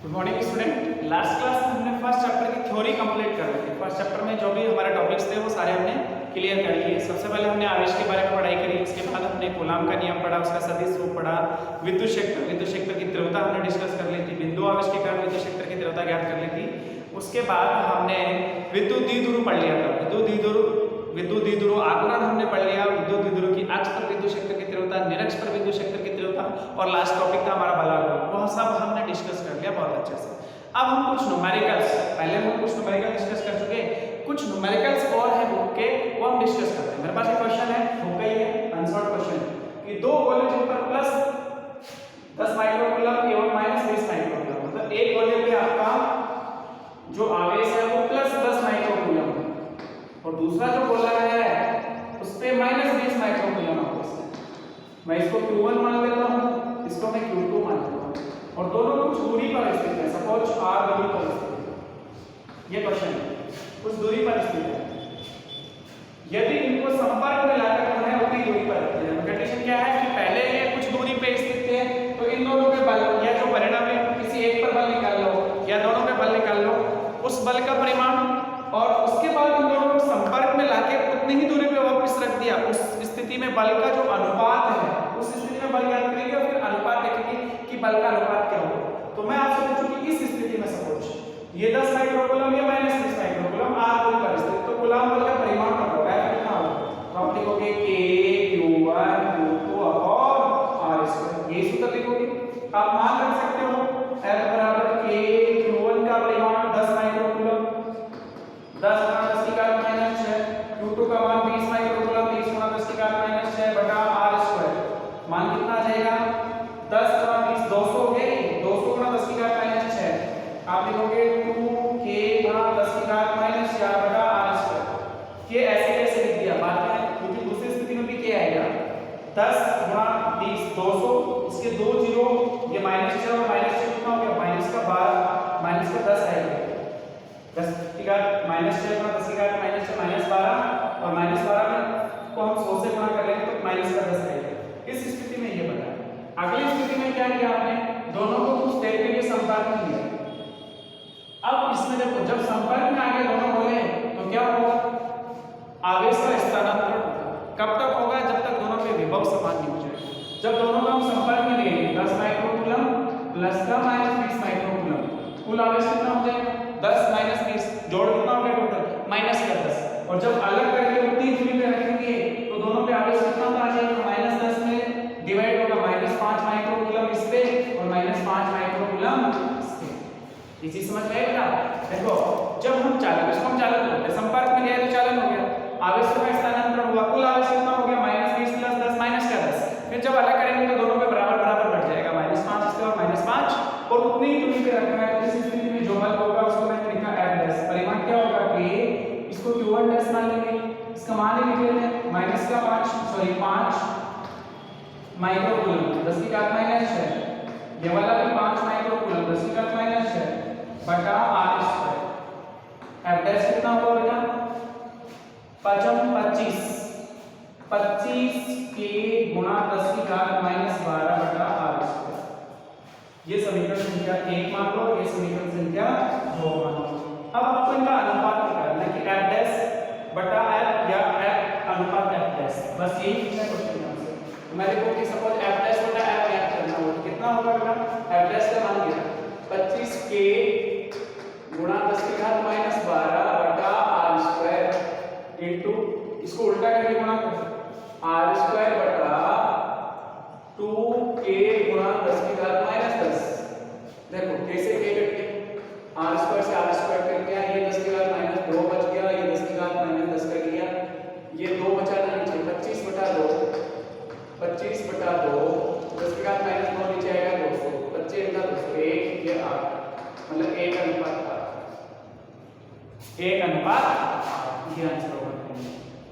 Good morning student. Last class में हमने first chapter की थ्योरी कंप्लीट कर ली थी। फर्स्ट चैप्टर में जो भी हमारे टॉपिक्स थे वो सारे हमने क्लियर कर लिए। सबसे पहले हमने आवेश के बारे में पढ़ाई करी, उसके बाद हमने कूलाम का नियम पढ़ा, उसका सदिश रूप पढ़ा, विद्युत क्षेत्र की तीव्रता हमने डिस्कस कर ली थी, बिंदु आवेश के कारण विद्युत क्षेत्र की तीव्रता ज्ञात कर ली थी। उसके बाद हमने विद्युत द्विध्रुव पढ़ लिया था। विद्युत द्विध्रुव आघूर्ण हमने पढ़ लिया, विद्युत द्विध्रुव की अक्ष पर विद्युत क्षेत्र की तीव्रता, निरक्ष पर विद्युत क्षेत्र की तीव्रता, और लास्ट टॉपिक था हमारा बलागुण। वह सब हमने डिस्कस कर लिया बहुत अच्छे से। अब हम कुछ न्यूमेरिकल्स, पहले हम कुछ न्यूमेरिकल डिस्कस कर चुके, कुछ न्यूमेरिकल्स और है बुक के, वो हम डिस्कस करते हैं। मेरे पास एक क्वेश्चन है, बुक का ही है, आंसर्ड क्वेश्चन कि दो गोले जिन पर प्लस 10 माइक्रोकूलम एवं माइनस 20 माइक्रोकूलम, मतलब एक गोले पे आपका जो आवेश है वो प्लस 10 माइक्रोकूलम और दूसरा जो गोला है उस पे माइनस 20 माइक्रोकूलम आवेश है। मैं इसको Q1 मान लेता हूँ, इसको मैं Q2 मान लेता हूँ, और दोनों कुछ दूरी पर स्थित है। सपोज r दूरी पर स्थित है, ये क्वेश्चन है, कुछ दूरी पर स्थित है। यदि इनको संपर्क में लाकर जो है उतनी दूरी पर रखते हैं, कंडीशन क्या है कि पहले ये कुछ दूरी पे स्थित है, तो इन दोनों के बल या जो परिणाम है किसी एक पर बल निकाल लो या दोनों पे बल निकाल लो, उस बल का परिमाण, और उसके बाद इन दोनों को संपर्क में लाके उतनी ही दूरी पे वापस रख दिया। उस स्थिति में बल का जो अनुपात है, उस स्थिति में बल ज्ञात करेंगे और फिर अनुपात देखेंगे कि बल का अनुपात क्या होगा। तो मैं आपसे पूछूं कि इस स्थिति में सपोज ये 10 माइक्रोकूलम या माइनस 20 माइक्रोकूलम r दूरी पर स्थित, तो कूलम बल का परिमाण होगा कितना होगा, तो आप लिखोगे k q1 q2 upon r²। ये सूत्र लिखोगे। आप मान रख सकते हो F बराबर k q1 का परिमाण 10 माइक्रोकूलम, 10 गुणा 10 की घात माइनस 6, q2 का मान 20 माइक्रोकूलम, 20 गुणा 10 की घात माइनस 6 बटा r²। मान कितना आ जाएगा, 10 गुणा 20 200 हो गए, 200 गुणा 10 की घात माइनस 6, आप लिखोगे 2k गुणा 10 की घात माइनस 4 बटा r²। के ऐसे कैसे लिख दिया बाद में, क्योंकि दूसरी स्थिति में भी k आएगा। 10 गुणा 20 200, इसके दो जीरो, ये माइनस 6 और माइनस 6 कितना हो गया, माइनस का 12, माइनस का 10 आएगा। 10 की घात माइनस 6 गुणा 10 की घात माइनस 6 माइनस 12, और माइनस 12 में को हम 100 से गुणा कर लेंगे तो माइनस का 10 आएगा। इस स्थिति में ये बना। अगली स्थिति में क्या किया आपने, दोनों को कुछ देर के लिए संपर्क में लिया। अब इसमें देखो, जब संपर्क में आ गए दोनों गोले तो क्या होगा, आवेश का स्थानांतरण होगा। कब तक होगा, जब तक दोनों के विभव समान नहीं हो जाए। जब दोनों को हम संपर्क में लेंगे 10 माइक्रोकूलम प्लस का माइनस 20 माइक्रोकूलम, कुल आवेश कितना हो जाएगा, 10 माइनस 20 जोड़ कितना हो गया टोटल, माइनस का 10। और जब अलग करके उतनी दूरी पे रखेंगे तो दोनों पे आवेश कितना आ जाएगा, माइनस 10 में डिवाइड होगा माइनस 5 माइक्रोकूलम इस पे और माइनस 5 माइक्रोकूलम इस पे। ये चीज समझ में आई बेटा। देखो, जब हम चालन, इसको हम चालन बोलते हैं, संपर्क में लिया तो चालन हो गया, आवेश का स्थानांतरण हुआ, कुल आवेश कितना हो गया, माइनस 20 प्लस 10 माइनस का 10। फिर जब अलग करेंगे तो दोनों पे बराबर बराबर बढ़ जाएगा, माइनस 5 इसके और माइनस 5, और उतनी ही दूरी पे रखना है। इस स्थिति में जो बल होगा उसको मैंने लिखा F', परिमाण क्या होगा k, इसको q1 डैश मान लेंगे, इसका मान लिख लेते हैं माइनस का 5 माइक्रोकूलम 10 की घात माइनस 6, ये वाला भी 5 माइक्रोकूलम 10 की घात माइनस 6 बटा r²। F डैश कितना होगा बेटा, 25 k गुणा 10 की घात माइनस 12 बटा r²। ये समीकरण संख्या 1 मान लो, ये समीकरण संख्या 2 मान लो। अब आपको इनका अनुपात निकालना है कि F डैश बटा F या F अनुपात F डैश, बस यही पूछना है क्वेश्चन में आपसे। मैं देखो कि सपोज F डैश बटा F याद करना हो तो कितना होगा बेटा, F डैश का मान गया 25k गुणा 10 की घात माइनस 12 बटा r² इनटू, इसको उल्टा करके गुणा कर, r² बटा 2k गुणा 10 की घात माइनस 10। देखो कैसे k कट गया, r² से r² कट गया, ये 10 की घात माइनस 2 बच गया, ये 10 की घात माइनस 10 कट गया, ये 2 बचा था नीचे, 25 बटा 2 10 की घात माइनस 2 नीचे आएगा 200, 25 का 200, 1 ये 8, मतलब 1 अनुपात 8, 1 अनुपात, ये आंसर होगा।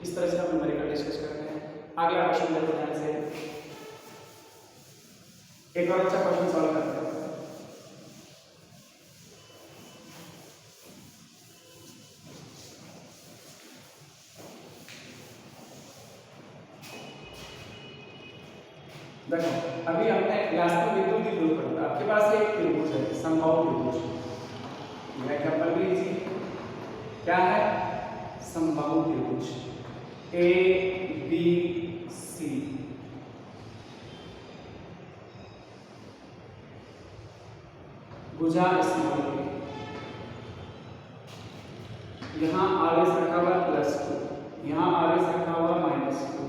इस तरह से हम न्यूमेरिकल डिस्कस करते हैं। अगला क्वेश्चन देखो ध्यान से, एक और अच्छा क्वेश्चन सॉल्व करते हैं। देखो, अभी हमने क्लास में विद्युत द्विध्रुव पढ़ा, आपके पास एक त्रिभुज है, समबाहु त्रिभुज, क्या है? समबाहु त्रिभुज ए बी सी। भुजा स्मॉल ए, यहाँ आवेश रखा हुआ +2, यहाँ आवेश रखा हुआ -2,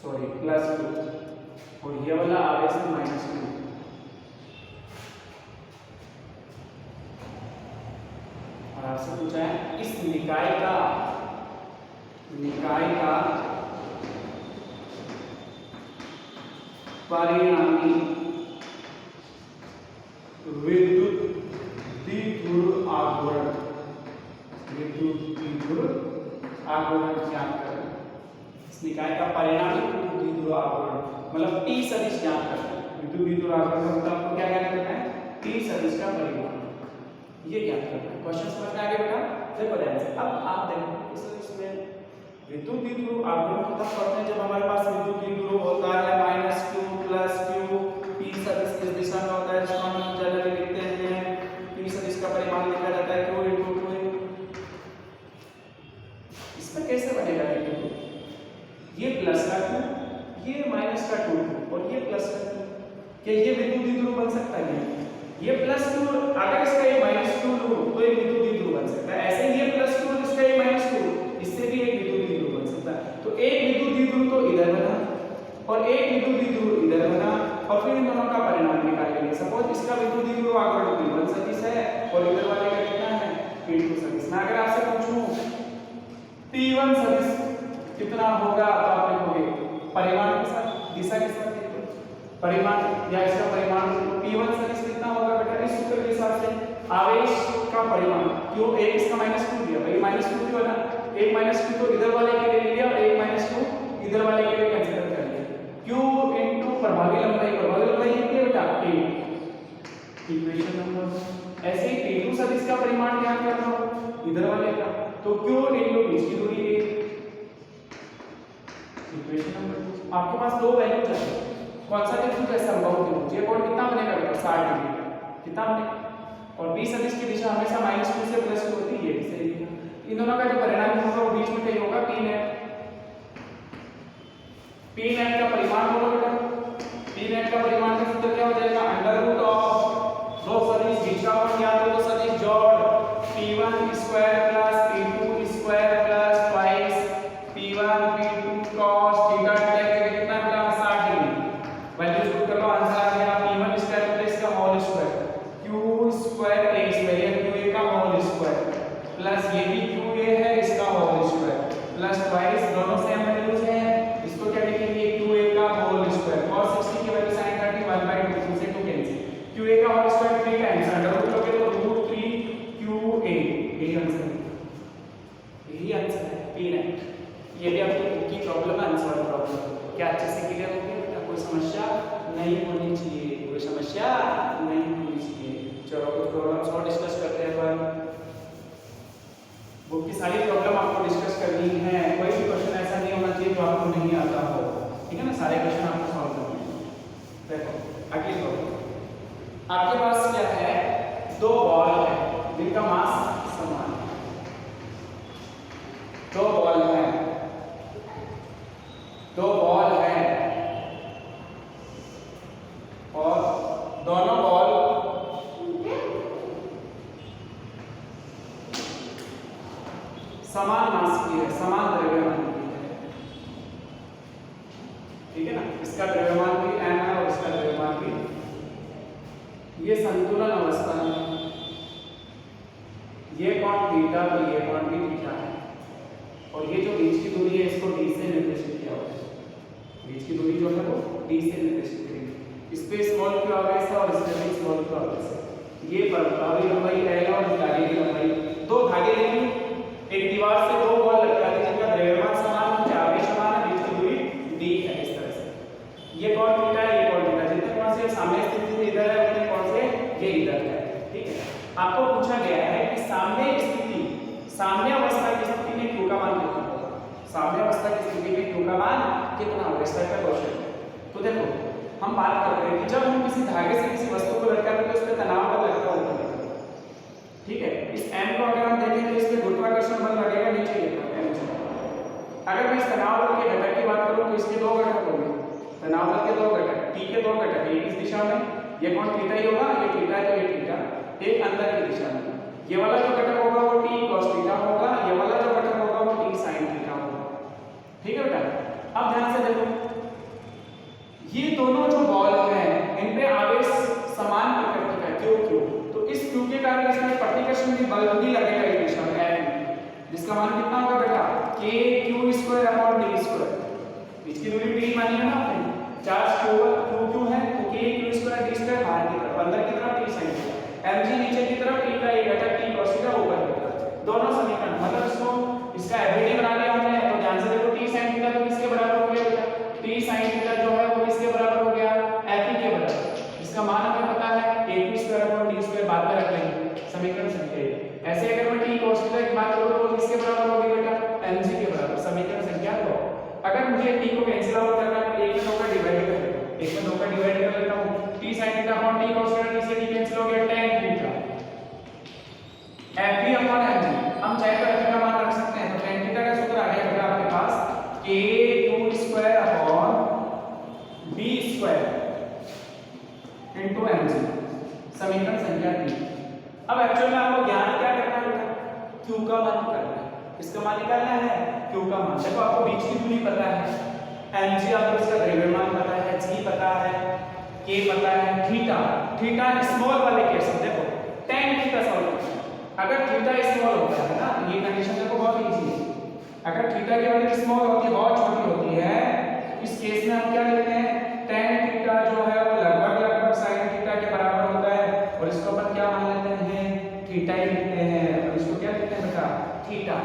सॉरी +2, और ये वाला आवेश है -2। और आपसे पूछा है इस निकाय का परिणामी विद्युत द्विध्रुव आघूर्ण, विद्युत द्विध्रुव आघूर्ण ज्ञात करें। इस निकाय का परिणामी विद्युत द्विध्रुव आघूर्ण मतलब T सदिश ज्ञात करना है। विद्युत द्विध्रुव आघूर्ण का मतलब आपको क्या ज्ञात करना है? T सदिश का परिमाण, ये ज्ञात करना है। क्वेश्चन समझ में आ गया बेटा? देखो ध्यान से, अब आप देखो इसमें विद्युत द्विध्रुव आघूर्ण को तब पढ़ते हैं जब हमारे पास विद्युत द्विध्रुव होता है -q +q, P सदिश किस दिशा में होता है इसको हम जनरली लिखते हैं P सदिश का परिमाण लिखा जाता है q × 2। इसमें कैसे बनेगा ये प्लस का q, ये माइनस का 2 और ये प्लस का 2, क्या ये विद्युत द्विध्रुव बन सकता है? ये +2 अगर इसका ये -2 लूं तो एक विद्युत द्विध्रुव बन सकता है। ऐसे ये +2 और इसका ये -2, इससे भी एक विद्युत द्विध्रुव बन सकता है। तो एक विद्युत द्विध्रुव तो इधर बना और एक विद्युत द्विध्रुव इधर बना और फिर इन दोनों का परिणाम निकालेंगे। सपोज इसका विद्युत द्विध्रुव आघूर्ण P1 सदिश है और इधर वाले का कितना है? P2 सदिश। मैं अगर आपसे पूछूं P1 सदिश कितना होगा तो आप लिखोगे परिमाण के साथ, दिशा के साथ परिमाण, या इसका परिमाण P1 सदिश कितना होगा बेटा? इस सूत्र के हिसाब से आवेश का परिमाण क्यों एक इसका -2 दिया भाई, -2 क्यों ना, एक -2 तो इधर वाले के लिए लिया और एक -2 इधर वाले के लिए कंसीडर कर लिया। Q इनटू प्रभावी लंबाई, प्रभावी लंबाई कितनी है बेटा? 8। Equation number. ऐसे ही P2 सदिश का परिमाण ज्ञात करना हो इधर वाले का, तो Q इनटू बीच की दूरी 8। Equation number 2। आपके पास दो वैल्यू चाहिए, कौन सा त्रिभुज है? समबाहु त्रिभुज। ये कोण कितना बनेगा बेटा? 60 डिग्री का। कितना बनेगा? और B सदिश की दिशा हमेशा -2 से +2 होती है, सही है। इन दोनों का जो परिणाम होगा वो बीच में कहीं होगा P नेट। P नेट का परिमाण बोलो बेटा। P नेट का परिमाण का सूत्र क्या हो जाएगा? √ दो सदिश बीच का कोण ज्ञात हो तो सदिश जोड़ P1 square P2 square twice P1 P2 cos theta कितना बेटा? 60 डिग्री। वैल्यू पुट कर लो, आंसर आ गया P1 स्क्वायर प्लस का whole square, Q square A square, ये QA का होल स्क्वायर प्लस ये भी QA है इसका होल स्क्वायर प्लस ट्वाइस, दोनों सेम वैल्यूज हैं, इसको क्या लिखेंगे? QA का होल स्क्वायर। cos 60 की वैल्यू sin 30 1/2 से 2 कैंसिल, QA का whole square 3 times under root लोगे तो √3 QA। यही आंसर है, यही आंसर है P नेट। ये भी आपकी बुक की प्रॉब्लम है, आंसर प्रॉब्लम। क्या अच्छे से क्लियर हो गया? कोई समस्या नहीं होनी चाहिए, कोई समस्या नहीं होनी चाहिए। चलो कुछ प्रॉब्लम्स और डिस्कस करते हैं। अपन बुक की सारी प्रॉब्लम आपको डिस्कस करनी है, कोई भी क्वेश्चन ऐसा नहीं होना चाहिए जो आपको नहीं आता हो, ठीक है ना? सारे क्वेश्चन आपको सॉल्व करने हैं। देखो अगली प्रॉब्लम आपके पास क्या है? दो बॉल है जिनका मास समान है। दो बॉल है और दोनों बॉल समान मास की है, समान द्रव्यमान की है, ठीक है ना? इसका द्रव्यमान भी m है और इसका द्रव्यमान भी। ये संतुलन अवस्था है, ये कोण थीटा और ये कोण भी थीटा है, और ये जो बीच की दूरी है इसको d से निर्देशित किया हुआ है। बीच की दूरी जो है वो d से निर्देशित करेंगे। इस पे स्मॉल q आवेश है और इस पे भी स्मॉल q आवेश है। ये प्रभावी लंबाई l और इस धागे की लंबाई, दो धागे लेंगे, एक दीवार से दो बॉल लटका दी जिनका द्रव्यमान समान है, आवेश समान है, बीच की दूरी d है। इस तरह से ये कोण थीटा है, ये कोण थीटा, जितने कोण से सामने स्थिति इधर है उतने कोण से ये इधर है, ठीक है। आपको पूछा गया है कि साम्य अवस्था की स्थिति में q का मान कितना होगा? साम्य अवस्था की स्थिति में q का मान कितना होगा? इस तरह का क्वेश्चन है। तो देखो हम बात करते हैं कि जब हम किसी धागे से किसी वस्तु को लटकाते हैं तो उस पर तनाव बल लगता होगा। ठीक है। इस m को अगर हम देखें तो इसमें गुरुत्वाकर्षण बल लगेगा नीचे की तरफ mg। अगर मैं इस तनाव बल के घटक की बात करूं तो इसके दो घटक होंगे, तनाव बल के दो घटक, t के दो घटक, एक इस दिशा में, ये कौन थीटा ही होगा, ये थीटा है तो ये थीटा, एक अंदर की दिशा में, ये वाला जो घटक होगा वो t cos थीटा होगा, ये वाला जो घटक होगा वो t sin थीटा होगा। ठीक है बेटा, अब ध्यान से देखो, ये दोनों जो बॉल हैं इन पे आवेश समान प्रकृति का है, क्यों, तो इस q के कारण इसमें प्रतिकर्षण भी बल भी लगेगा इस दिशा में F, जिसका मान कितना होगा बेटा, k q square upon d square, इसकी दूरी d मानी है ना आपने, चार्ज q है तो k q square d square बाहर की तरफ, अंदर की तरफ t sin थीटा, mg नीचे की तरफ, t का एक घटक t cos थीटा ऊपर की तरफ, दोनों समीकरण, मतलब इसको इसका एवरेज बना लिया हमने, तो ध्यान से देखो t sin थीटा तो किसके बराबर हो गया बेटा, t sin थीटा जो है वो किसके बराबर हो गया, f के बराबर, इसका मान हमें पता है a q square upon d square, बाद में रख लेंगे समीकरण संख्या 1। ऐसे अगर मैं t cos थीटा की बात करूं तो किसके बराबर होगी बेटा, mg के बराबर, समीकरण संख्या 2। अगर मुझे t को कैंसिल आउट करना है तो 1 में 2 का डिवाइड कर लेता हूं, 1 में 2 का डिवाइड कर लेता हूं, t sin theta upon t cos theta, इससे t कैंसिल हो गया, tan theta f upon mg, हम चाहे तो f का मान रख सकते हैं, तो tan थीटा का सूत्र आ गया बेटा आपके पास k q square upon b square into mg, समीकरण संख्या 3। अब एक्चुअल में आपको ज्ञान क्या करना है बेटा, q का मान निकालना है, किसका मान निकालना है, q का मान। देखो आपको बीच की दूरी पता है, mg आपको इसका द्रव्यमान पता है, g पता है, k पता है, थीटा स्मॉल वाले केस में देखो tan थीटा सॉल्व करना है, अगर थीटा स्मॉल होता है ना, ये कंडीशन देखो बहुत इजी है, अगर थीटा की वैल्यू स्मॉल होती है, बहुत छोटी होती है, इस केस में हम क्या लेते हैं, tan थीटा जो है वो लगभग sin थीटा के बराबर होता है, और इसको अपन क्या मान लेते हैं, थीटा ही लिखते हैं, और इसको क्या लिखते हैं बेटा, theta,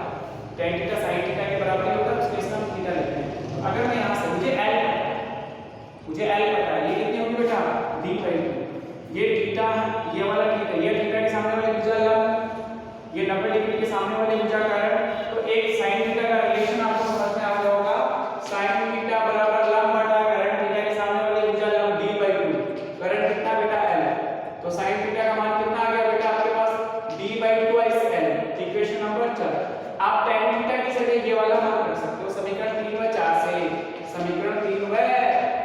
tan theta sin theta के बराबर ही होता है, उस केस में हम थीटा लेते हैं। तो अगर मैं यहां से मुझे L पता है, ये कितनी होगी बेटा, d/2, ये थीटा है, ये वाला थीटा, ये थीटा के सामने वाली भुजा लंब, ये 90 डिग्री के सामने वाली भुजा का है, तो एक sin थीटा का रिलेशन आपको समझ में आ गया होगा, sin थीटा बराबर लंब बटा करंट थीटा के सामने वाली भुजा लंब d/2, करंट कितना बेटा L, तो sin थीटा का मान कितना आ गया बेटा आपके पास, d/2 is L, equation number 4। आप tan थीटा की जगह ये वाला मान रख सकते हो, समीकरण 3 व 4 से, समीकरण 3 व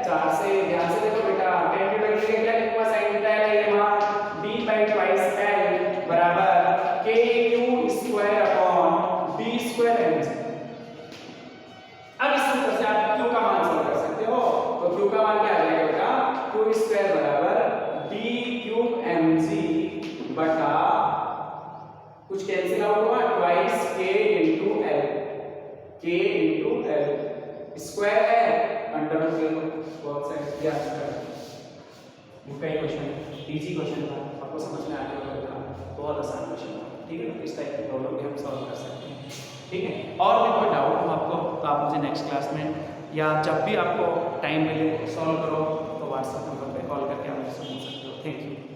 4 से, ध्यान से देखो बेटा, tan थीटा की जगह क्या लिखूंगा, sin थीटा है ये मान d/2 is L बराबर k q square upon b square mg। अब इस सूत्र से आप q का मान सॉल्व कर सकते हो, तो q का मान क्या आ जाएगा बेटा, q स्क्वायर बराबर d क्यूब mg बटा कुछ कैंसिल आउट हुआ, twice k into l, k into l square है, अंडर रूट ले लो बोथ साइड, या स्क्वायर। इसका एक क्वेश्चन इजी क्वेश्चन था, आपको समझ में आ गया होगा, बहुत आसान क्वेश्चन था, ठीक है। इस टाइप के प्रॉब्लम भी हम सॉल्व कर सकते हैं, ठीक है। और भी कोई डाउट हो आपको तो आप मुझे नेक्स्ट क्लास में या जब भी आपको टाइम मिले सॉल्व करो, तो व्हाट्सएप नंबर पे कॉल करके आप मुझसे पूछ सकते हो। Thank you.